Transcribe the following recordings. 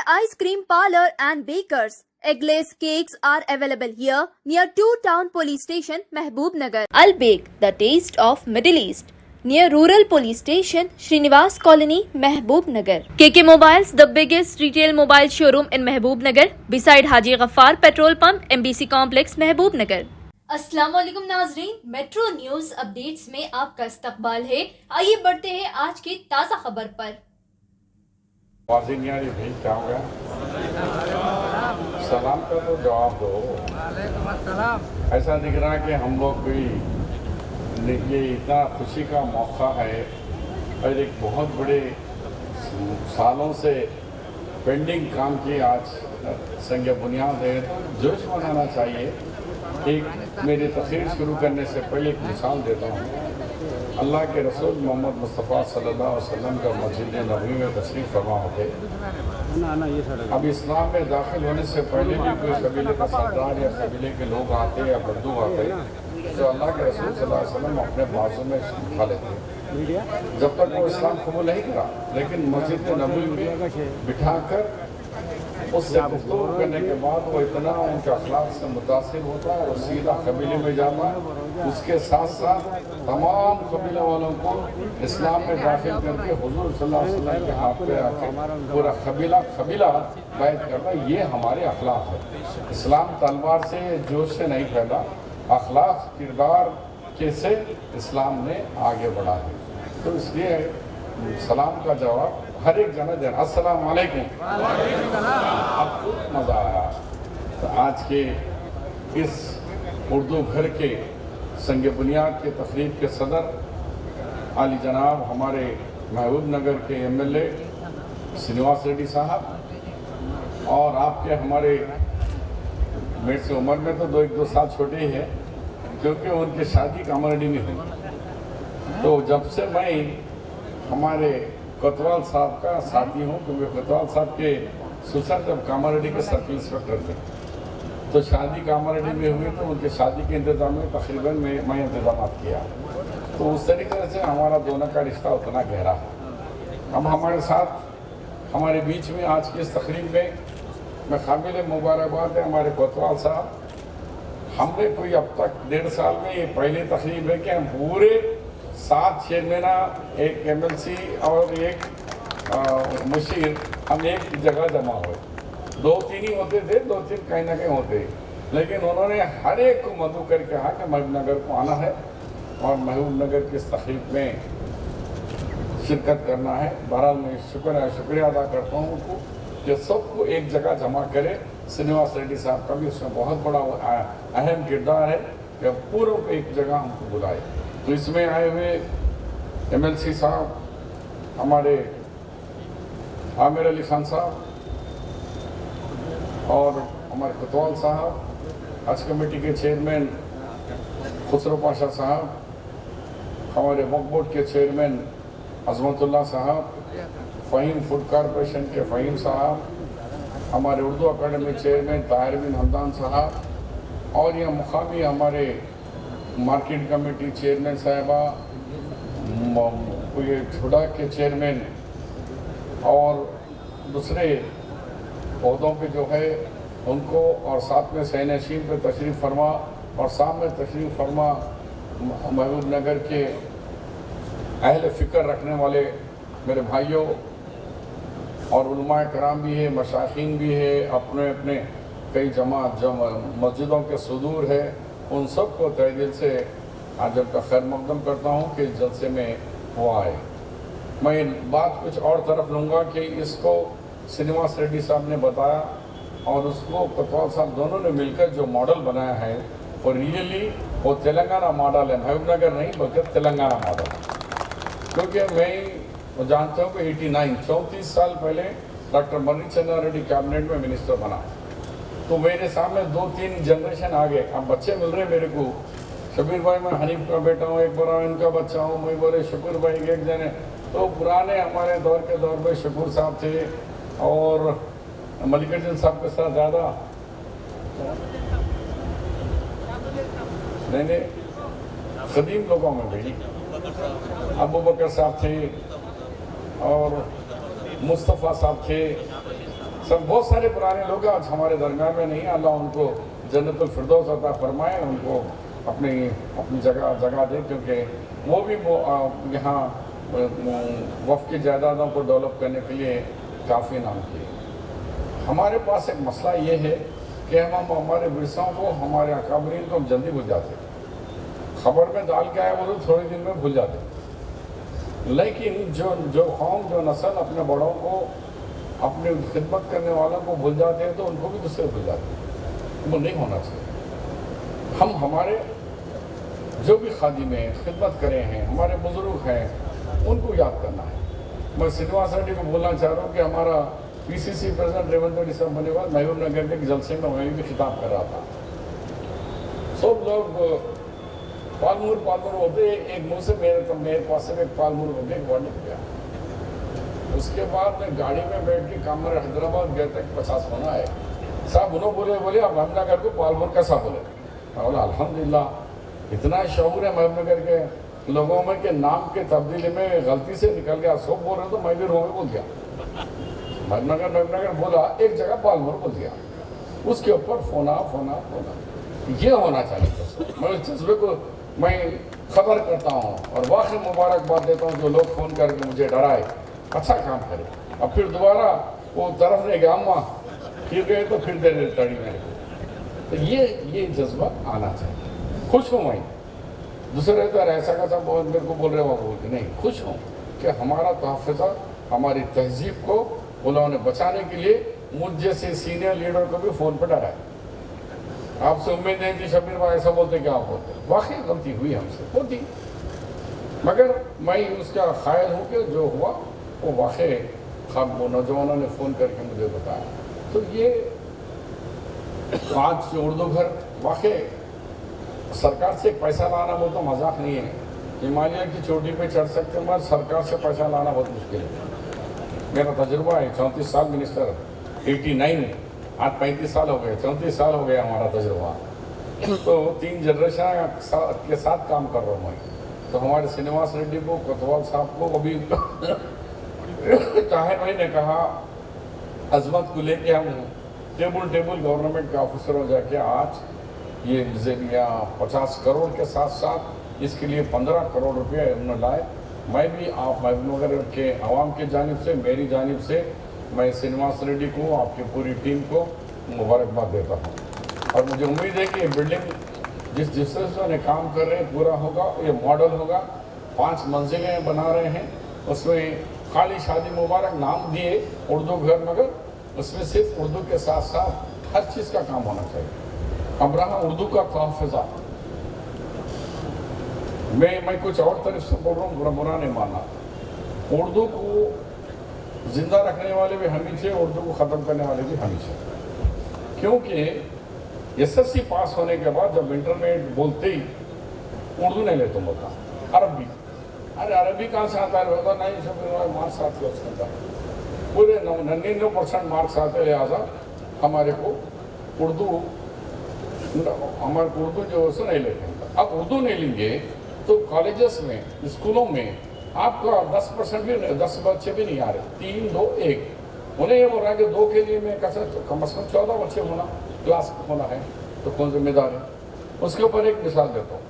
Ice Cream Parlor and Bakers. Eggless cakes are available here near 2 Town Police Station, Mehboob Nagar. Al Bake, the taste of Middle East, near Rural Police Station, Srinivas Colony, Mehboob Nagar. KK Mobiles, the biggest retail mobile showroom in Mehboob Nagar, beside Haji Ghaffar Petrol Pump, MBC Complex, Mehboob Nagar. अस्सलाम वालेकुम नाजरीन, metro news updates में आपका इस्तकबाल है। आइए बढ़ते हैं आज की ताज़ा खबर पर। सलाम का तो जवाब दो। ऐसा दिख रहा है कि हम लोग भी ये इतना खुशी का मौका है और एक बहुत बड़े सालों से पेंडिंग काम की आज संग बुनियाद है। जोश मनाना चाहिए। एक मेरी तकरीर शुरू करने से पहले एक मिसाल देता हूँ। अल्लाह के रसूल मोहम्मद मुस्तफ़ा सल्लल्लाहु अलैहि वसल्लम का मस्जिद नबवी में तशरीफ़ फरमा होते। अब इस्लाम में दाखिल होने से पहले भी कोई कबीले का सरदार या कबीले के लोग आते या बंधु आते तो अल्लाह के रसूल सल्लल्लाहु अलैहि वसल्लम अपने बाजू में उठा लेते जब तक वो इस्लाम कबूल नहीं करा। लेकिन मस्जिद नबवी में बिठाकर उससे गुफ्तगू करने के बाद वो इतना उनके अखलाक से मुतासिर होता है और सीधा कबीले में जाता है। उसके साथ साथ तमाम कबीले वालों को इस्लाम में दाखिल करके हुजूर सल्लल्लाहु अलैहि वसल्लम के हाथ पे आके पूरा कबीला बैत करना, ये हमारे अखलाक है। इस्लाम तलवार से जोश से नहीं फैला, अखलाक किरदार के से इस्लाम ने आगे बढ़ा है। तो इसलिए सलाम का जवाब हर एक जना देना, अस्सलाम वालेकुम। अब मज़ा आया। तो आज के इस उर्दू घर के संग बुनियाद के तकरीब के सदर आली जनाब हमारे महबूब नगर के MLA श्रीनिवास रेड्डी साहब और आपके हमारे मेरे से उम्र में तो 2 साल छोटे ही है क्योंकि उनकी शादी कामारेड्डी में हुई। तो जब से मैं हमारे कोतवाल साहब का साथी हूँ क्योंकि कोतवाल साहब के ससुर जब कामारेड्डी के सर्किल इंस्पेक्टर थे तो शादी कामारेड्डी में हुई तो उनके शादी के इंतजाम में तकरीबन मैं इंतजाम किया। तो उस तरीके से हमारा दोनों का रिश्ता उतना गहरा है। अब हमारे साथ हमारे बीच में आज की इस तकरीब में मैं काबिल मुबारकबाद है हमारे कोतवाल साहब। हमने कोई अब तक 1.5 साल में ये पहली तकरीब है कि हम पूरे 7 चेयरमैना, एक MLC और एक मुशीर हम एक जगह जमा हुए। 2-3 ही होते थे, 2-3 कहीं ना कहीं होते, लेकिन उन्होंने हर एक को मदऊ करके कहा कि महबूब नगर को आना है और महबूब नगर की इस तकरीब में शिरकत करना है। बहरहाल मैं शुक्रिया अदा करता हूँ उनको कि सबको एक जगह जमा करे। श्रीनिवास रेड्डी साहब का भी उसमें बहुत बड़ा अहम किरदार है कि पूर्व को एक जगह हमको बुलाए। तो इसमें आए हुए MLC साहब हमारे आमिर अली खान साहब और हमारे कोतवाल साहब, हज कमेटी के चेयरमैन खुसरो पाशा साहब, हमारे वक्फ बोर्ड के चेयरमैन अजमतुल्लाह साहब, फ़हीम फूड कॉरपोरेशन के फ़हीम साहब, हमारे उर्दू अकादमी चेयरमैन ताहिर बिन हमदान साहब और यह मुकामी हमारे मार्केट कमेटी चेयरमैन साहिबा, ये छुड़ा के चेयरमैन और दूसरे पौधों पे जो है उनको, और साथ में सैनशीन पे तशरीफ़ फरमा और सामने तशरीफ़ फरमा महबूब नगर के अहल फ़िक्र रखने वाले मेरे भाइयों और उलमाए कराम भी है, मशाइखीन भी है, अपने अपने कई जमात मस्जिदों के सदूर है, उन सब को तहे दिल से आज का खैर मकदम करता हूँ कि जलसे में वो आए। मैं बात कुछ और तरफ लूँगा कि इसको श्रीनिवास रेड्डी साहब ने बताया और उसको कोतवाल साहब दोनों ने मिलकर जो मॉडल बनाया है वो रियली वो तेलंगाना मॉडल है, महबूब नगर नहीं बल्कि तेलंगाना मॉडल। क्योंकि मैं जानता हूँ कि 34 साल पहले doctor money Chandra Reddy cabinet में मिनिस्टर बना तो मेरे सामने 2-3 जनरेशन आ गए। अब बच्चे मिल रहे मेरे को, शबीर भाई मैं हनीफ का बेटा हूँ, एक बार इनका बच्चा हूँ, मैं बोले शुक्र भाई एक जने। तो पुराने हमारे दौर में शुक्र साहब थे और मल्लिकार्जुन साहब के साथ ज़्यादा नहीं कदीम लोगों में भी अबू बकर साहब थे और मुस्तफ़ा साहब थे सब बहुत सारे पुराने लोग आज हमारे दरमियान में नहीं, अल्लाह उनको जन्नतुल फिरदौस अता फरमाए, उनको अपनी जगह दे, क्योंकि वो भी यहाँ वफ़ की जायदादों को डेवलप करने के लिए काफ़ी नाम किए। हमारे पास एक मसला ये है कि हम हमारे विरसाओं को, हमारे अकाबरीन को हम जल्दी भूल जाते, खबर में डाल के आए वो तो थोड़े दिन में भूल जाते, लेकिन जो कौम, जो नस्ल अपने बड़ों को, अपने खिदमत करने वालों को भूल जाते हैं तो उनको भी दूसरे भूल जाते हैं। वो नहीं होना चाहिए। हम हमारे जो भी खादिम हैं, खिदमत करे हैं, हमारे बुजुर्ग हैं, उनको याद करना है। मैं श्रीनिवास रेड्डी को बोलना चाह रहा हूँ कि हमारा पीसीसी प्रेसिडेंट रेवंत रेड्डी साहब बने बाद महबूब नगर के जलसे में मैं भी खिताब कर रहा था। सब लोग पालमूर बोलते, एक मुँह से मेरे पास से एक पालमूर बोलते एक वर्ड निकल गया। उसके बाद मैं गाड़ी में बैठ के कामर हैदराबाद गए थे, 50 होना है साहब, उन्होंने बोले आप महबूबनगर को पालमूर कैसा बोले? मैं बोला अल्हम्दुलिल्लाह इतना शौर है महबूबनगर के लोगों में कि नाम के तब्दीली में गलती से निकल गया, सब बोल रहे तो मैं भी रो में बोल दिया, महबूबनगर बोला, एक जगह पालमूर बोल दिया, उसके ऊपर फोना। ये होना चाहिए। मैं उस जज्बे को मैं खबर करता हूँ और वाकई मुबारकबाद देता हूँ जो लोग फ़ोन करके मुझे डराए, अच्छा काम करे। अब फिर दोबारा वो तरफ ने गया अम्मा फिर गए तो फिर दे दे तड़ी मेरे को। तो ये जज्बा आना चाहिए। खुश हूँ मैं, दूसरे तो ऐसा कैसा मेरे को बोल रहे हो, बोलते नहीं, खुश हूँ कि हमारा तहफ़्फ़ुज़, हमारी तहजीब को उन्होंने बचाने के लिए मुझ जैसे सीनियर लीडर को भी फ़ोन पर डराए। आपसे उम्मीद नहीं थी शबीर भाई ऐसा बोलते क्या आप बोलते, वाकई गलती हुई हमसे होती, मगर मैं उसका ख़ायल हूँ कि जो हुआ वो वाकई वो नौजवानों ने फ़ोन करके मुझे बताया। तो ये आज जो उर्दू घर वाकई सरकार से पैसा लाना वो तो मजाक नहीं है, हिमालय की चोटी पे चढ़ सकते हैं, मगर सरकार से पैसा लाना बहुत मुश्किल है। मेरा तजुर्बा है, 34 साल मिनिस्टर, 89 आज 35 साल हो गए, 34 साल हो गया हमारा तजुर्बा। तो 3 जनरेशन के साथ काम कर रहा हूँ मैं। तो हमारे श्रीनिवास रेड्डी को, कोतवाल साहब को, अभी ताहिर भाई ने कहा अजमत को लेके हम टेबल गवर्नमेंट के ऑफिसर हो जाके आज ये मिज़ेरिया 50 करोड़ के साथ साथ इसके लिए 15 करोड़ रुपये उन्होंने लाए। मैं भी आप महबूबनगर के आवाम की जानिब से, मेरी जानिब से मैं श्रीनिवास रेड्डी को, आपकी पूरी टीम को मुबारकबाद देता हूँ। और मुझे उम्मीद है कि ये बिल्डिंग जिस तरह से काम कर रहे हैं पूरा होगा, ये मॉडल होगा। 5 मंजिलें बना रहे हैं, उसमें खाली शादी मुबारक नाम दिए उर्दू घर, मगर उसमें सिर्फ उर्दू के साथ साथ हर चीज़ का काम होना चाहिए। अब रहा उर्दू का तहफ़्फ़ुज़, मैं कुछ और तरफ से बोल रहा हूँ, बुरा नहीं मानना। उर्दू को जिंदा रखने वाले भी हम ही थे, उर्दू को ख़त्म करने वाले भी हम ही थे। क्योंकि एसएससी पास होने के बाद जब इंटरमीडिएट बोलते ही उर्दू नहीं लेते बोलता, अरबी। अरे अरबी कहाँ से आता है? होता नहीं, सब मार्क्स आते उसका पूरे 99% मार्क्स आते, लिहाजा हमारे को उर्दू जो है नहीं लेते। अब उर्दू नहीं लेंगे तो कॉलेजेस में, स्कूलों में आपका 10% भी नहीं, 10 बच्चे भी नहीं आ रहे, 3, 2, 1। उन्हें ये बोल रहा है कि 2 के लिए मैं कैसे, कम से कम 14 बच्चे होना क्लास होना है, तो कौन जिम्मेदार है? उसके ऊपर एक मिसाल देता हूँ।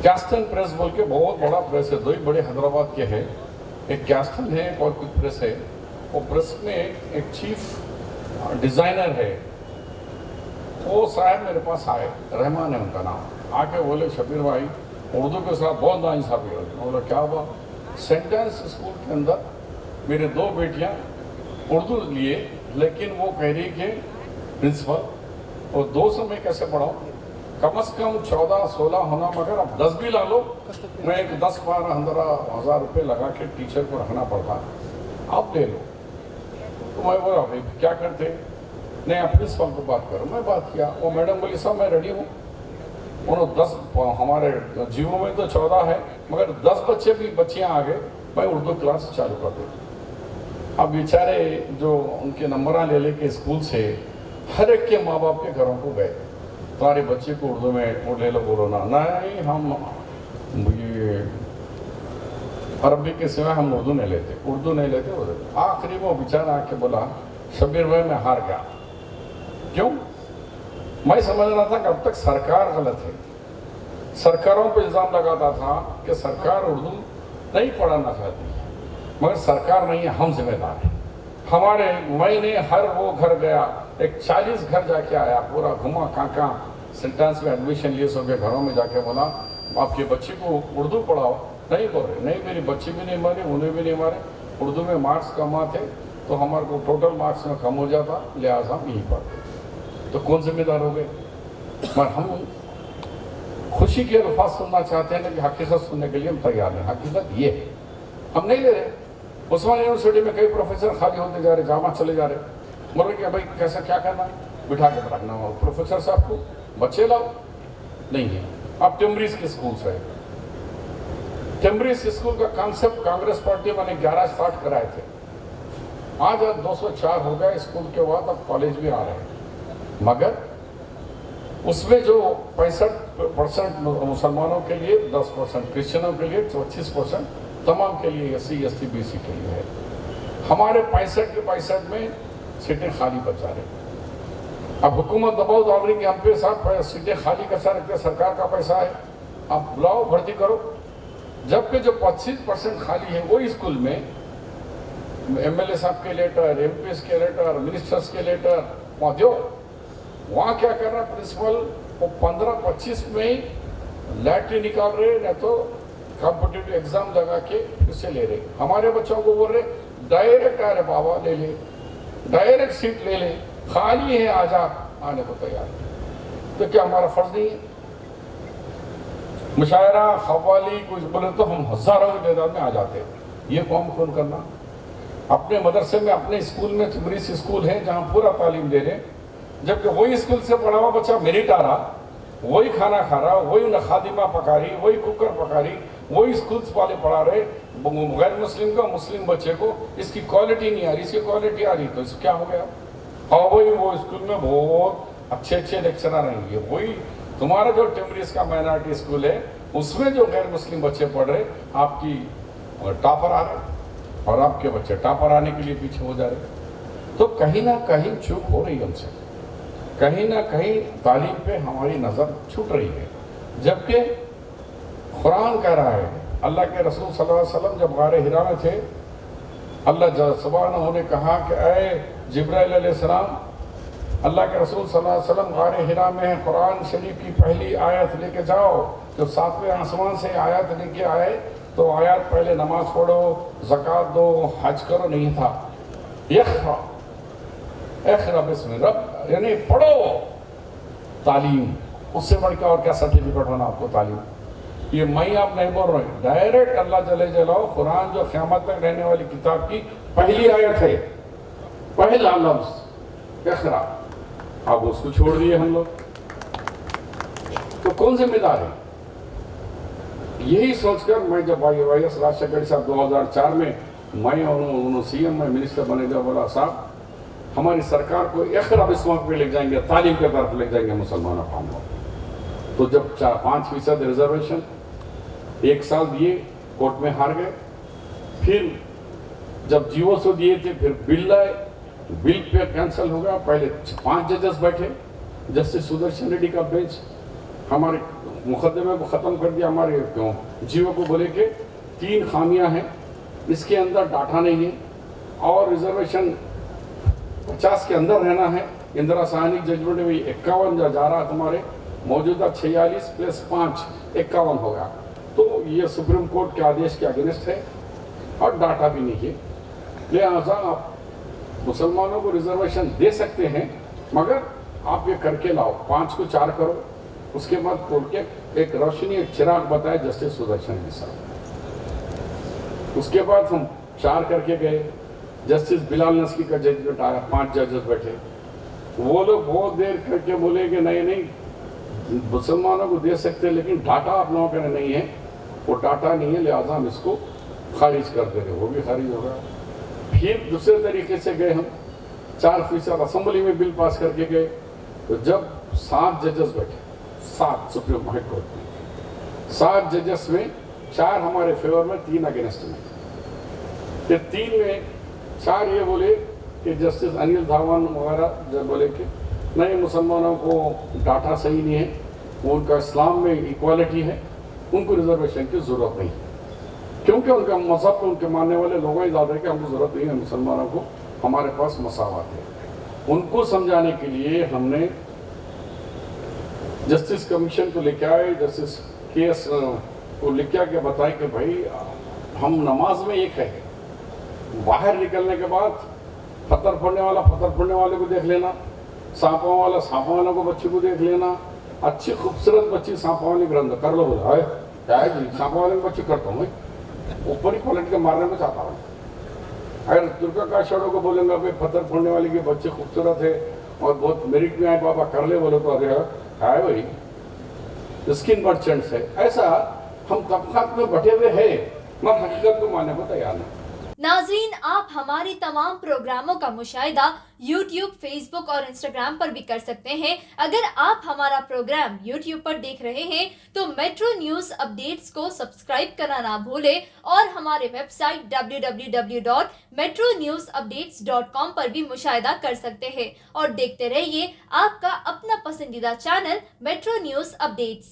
कैस्टन प्रेस बोल के बहुत बड़ा प्रेस है, 2 ही बड़े हैदराबाद के हैं, एक कैस्टन है, एक और कुछ प्रेस है। वो प्रेस में एक चीफ डिज़ाइनर है, वो साहब मेरे पास आए, रहमान है उनका नाम, आके बोले शबीर भाई उर्दू के साथ बहुत नाइंसाफ़ी हो रही। बोला क्या हुआ? सेंटेंस स्कूल के अंदर मेरे 2 बेटियां उर्दू लिए, लेकिन वो कह रही कि प्रिंसिपल और 200 में कैसे पढ़ाऊँ, कम से कम 14-16 होना, मगर अब 10 भी ला लो, मैं एक 10-12 हज़ार रुपये लगा के टीचर को रखना पड़ता, आप ले लो। तो मैं बोला भाई क्या करते? नहीं आप प्रिंसिपल को बात करो। मैं बात किया, वो मैडम बोली साहब मैं रेडी हूँ। उन्होंने 10, हमारे जीवों में तो 14 है, मगर 10 बच्चियाँ आ गए, मैं उर्दू क्लास चालू कर दी। अब बेचारे जो उनके नंबर ले लेके स्कूल से हर एक के माँ बाप के घरों को गए, तुम्हारे बच्चे को उर्दू में वो ले लो, बोलो ना, नहीं हम ये अरबी के सिवा हम उर्दू नहीं लेते आखिरी वो बेचारा आके बोला शब्बीर भाई मैं हार गया। क्यों? मैं समझ रहा था कि अब तक सरकार गलत है, सरकारों पर इल्ज़ाम लगाता था कि सरकार उर्दू नहीं पढ़ाना चाहती, मगर सरकार नहीं है, हम जिम्मेदार हैं। मैंने हर वो घर गया, एक 40 घर जाके आया, पूरा घुमा काका सेंटेंस में एडमिशन लिए सबके घरों में जाके बोला आपके बच्चे को उर्दू पढ़ाओ। नहीं बोल रहे, नहीं मेरी बच्ची भी नहीं मारे, उन्हें भी नहीं मारे, उर्दू में मार्क्स कम आते तो हमारे को टोटल मार्क्स में कम हो जाता, लिहाजा हम यही पढ़ते। तो कौन जिम्मेदार हो गए? मगर हम खुशी के अल्फाज सुनना चाहते हैं, लेकिन हकीकत सुनने के लिए हम तैयार नहीं। हकीकत ये है, हम नहीं ले रहे। उस्मान यूनिवर्सिटी में कई प्रोफेसर खाली होते जा रहे, जामा चले जा रहे। बोल रहे कि भाई कैसा क्या करना, बिठा के रखना हो प्रोफेसर साहब को, बच्चे लाओ, नहीं है। अब टिम्बरीज के स्कूल है, टिम्बरीज स्कूल का कॉन्सेप्ट कांग्रेस पार्टी मैंने 11 स्टार्ट कराए थे, आज 204 हो गए स्कूल के बाद, अब कॉलेज भी आ रहे हैं। मगर उसमें जो 65% मुसलमानों के लिए, 10% क्रिश्चियनों के लिए, 25% तमाम के लिए, SC ST BC के लिए है। हमारे 65 के 65 में सीटें खाली बचा रहे। अब हुकूमत दबाव डाल रही कि हम पे साथ सीटें खाली कैसा रखते, सरकार का पैसा है, आप बुलाओ भर्ती करो। जबकि जो 25% खाली है वही स्कूल में MLA साहब के लेटर, MPs के लेटर, मिनिस्टर्स के लेटर वहाँ दो। वहाँ क्या कर रहा प्रिंसिपल, वो 15-25 में ही लैटरी निकाल रहे, नहीं तो कॉम्पिटिटिव एग्जाम लगा के उससे ले रहे। हमारे बच्चों को बोल रहे डायरेक्ट आ रहे, बाबा ले ले, डायरेक्ट सीट ले ले, खाली है आजा, आने को तैयार। तो क्या हमारा फर्ज नहीं है? मुशायरा खवाली कुछ बोले तो हम हजारों की तादाद में आ जाते हैं। ये कौम खून करना। अपने मदरसे में, अपने स्कूल में टिम्बरीज स्कूल है जहाँ पूरा तालीम दे रहे, जबकि वही स्कूल से पढ़ा हुआ बच्चा मेरिट आ रहा, वही खाना खा रहा, वही खादिमा पका रही, वही कुकर पका रही, वही स्कूल वाले पढ़ा रहे। गैर मुस्लिम का मुस्लिम बच्चे को इसकी क्वालिटी नहीं आ रही, इसकी क्वालिटी आ रही, तो इसको क्या हो गया? हाँ वही वो स्कूल में बहुत अच्छे लेक्चरर रहेंगे, वही तुम्हारा जो टिम्बरीज का माइनॉरिटी स्कूल है उसमें जो गैर मुस्लिम बच्चे पढ़ रहे, आपकी टॉपर आ रहे और आपके बच्चे टॉपर आने के लिए पीछे हो जा रहे। तो कहीं ना कहीं चूक हो रही है हमसे, कहीं ना कहीं तालीम पे हमारी नज़र छूट रही है। जबकि कुरान कह रहा है, अल्लाह के रसूल सल्लल्लाहु अलैहि वसल्लम जब गारे हिरा में थे, अल्लाह सुब्हानहू ने कहा कि ऐ जिब्राइल अलैहिस्सलाम, अल्लाह के रसूल सल्लल्लाहु अलैहि वसल्लम गारे हिरा में है, कुरान शरीफ की पहली आयत लेके जाओ। जब 7वें आसमान से आयत लेके आए तो आयत पहले नमाज पढ़ो, ज़कात दो, हज करो नहीं था, इक़रा बिस्मि रब, यानी पढ़ो। तालीम, उससे बढ़ के और क्या सर्टिफिकेट होना आपको तालीम? ये मैं आप नहीं बोल रहे, डायरेक्ट अल्लाह जले जलाओ कुरान जो क़यामत तक रहने वाली किताब की पहली आयत है, पहला लफ्ज़ इक़रा, अब उसको छोड़ दिए हम लोग। तो कौन जिम्मेदार है? यही सोचकर मैं जब YS राजशेखर साहब 2004 में मैं उन्होंने CM में मिनिस्टर बने, जब बोला साहब हमारी सरकार को इक़रा बिस्म पे ले जाएंगे, तालीम के तरफ ले जाएंगे मुसलमानों को हम लोग। तो जब 5% रिजर्वेशन 1 साल दिए, कोर्ट में हार गए। फिर जब GO दिए थे, फिर बिल लाए, बिल पे कैंसिल हो गया। पहले 5 जजेस बैठे, जस्टिस सुदर्शन रेड्डी का बेंच हमारे मुकदमे को ख़त्म कर दिया। हमारे GO को बोले कि 3 खामियां हैं, इसके अंदर डाटा नहीं है और रिजर्वेशन 50 के अंदर रहना है। इंदिरा साहनी जजमेंट में 51 जा रहा, तुम्हारे मौजूदा 46 + 5 51 होगा। तो ये सुप्रीम कोर्ट के आदेश के अगेंस्ट है और डाटा भी नहीं है। लिहाजा आप मुसलमानों को रिजर्वेशन दे सकते हैं, मगर आप ये करके लाओ, 5 को 4 करो। उसके बाद कोर्ट के एक रोशनी, एक चिराग बताए जस्टिस सुदर्शन रेड्डी साहब। उसके बाद हम 4 करके गए, जस्टिस बिलाल नस्की का जजमेंट आया, 5 जजेस बैठे। वो लोग बहुत देर करके बोले कि नहीं मुसलमानों को दे सकते, लेकिन डाटा आप लोगों का नहीं है, वो डाटा नहीं है, लिहाजा हम इसको खारिज कर दे रहे। वो भी खारिज हो गया। फिर दूसरे तरीके से गए हम, 4% असेंबली में बिल पास करके गए। तो जब 7 जजेस बैठे, 7 सुप्रीम हाई कोर्ट में, 7 जजेस में 4 हमारे फेवर में, 3 अगेंस्ट में। फिर 3 में 4 ये बोले कि जस्टिस अनिल धावन वगैरह जब बोले कि नहीं, मुसलमानों को डाटा सही नहीं है, वो उनका इस्लाम में इक्वालिटी है, उनको रिजर्वेशन की ज़रूरत नहीं, क्योंकि उनका मज़हब को उनके मानने वाले लोगों ही ज़्यादा है कि हमको ज़रूरत नहीं है मुसलमानों को, हमारे पास मसावत है। उनको समझाने के लिए हमने जस्टिस कमीशन को लेके आए, जस्टिस केस को लिख के बताए कि भाई हम नमाज में एक है, बाहर निकलने के बाद पत्थर फोड़ने वाला पत्थर फोड़ने वाले को देख लेना, सांपों वाला सांपों वालों को बच्चे को देख लेना, अच्छी खूबसूरत बच्ची सांपों वाले ग्रंथ कर लो, बोला है क्या है जी, सांपों वाले को बच्ची करता हूँ मैं, ऊपर ही पलट के मारने को चाहता हूँ। अगर दुर्गा का शोरों को बोलेंगे भाई पत्थर फोड़ने वाले के बच्चे खूबसूरत है और बहुत मेरिट में आए, पापा कर ले, बोले तो अरे है भाई स्किन मर्चेंट्स है। ऐसा हम तबकात में बटे हुए हैं, मगर हकीकत को मानने को तैयार नहीं। नाजरीन, आप हमारे तमाम प्रोग्रामों का मुशाहिदा YouTube, Facebook और Instagram पर भी कर सकते हैं। अगर आप हमारा प्रोग्राम YouTube पर देख रहे हैं तो मेट्रो न्यूज़ अपडेट्स को सब्सक्राइब करना ना भूलें और हमारे वेबसाइट www.metronewsupdates.com पर भी मुशाहिदा कर सकते हैं और देखते रहिए आपका अपना पसंदीदा चैनल मेट्रो न्यूज़ अपडेट्स।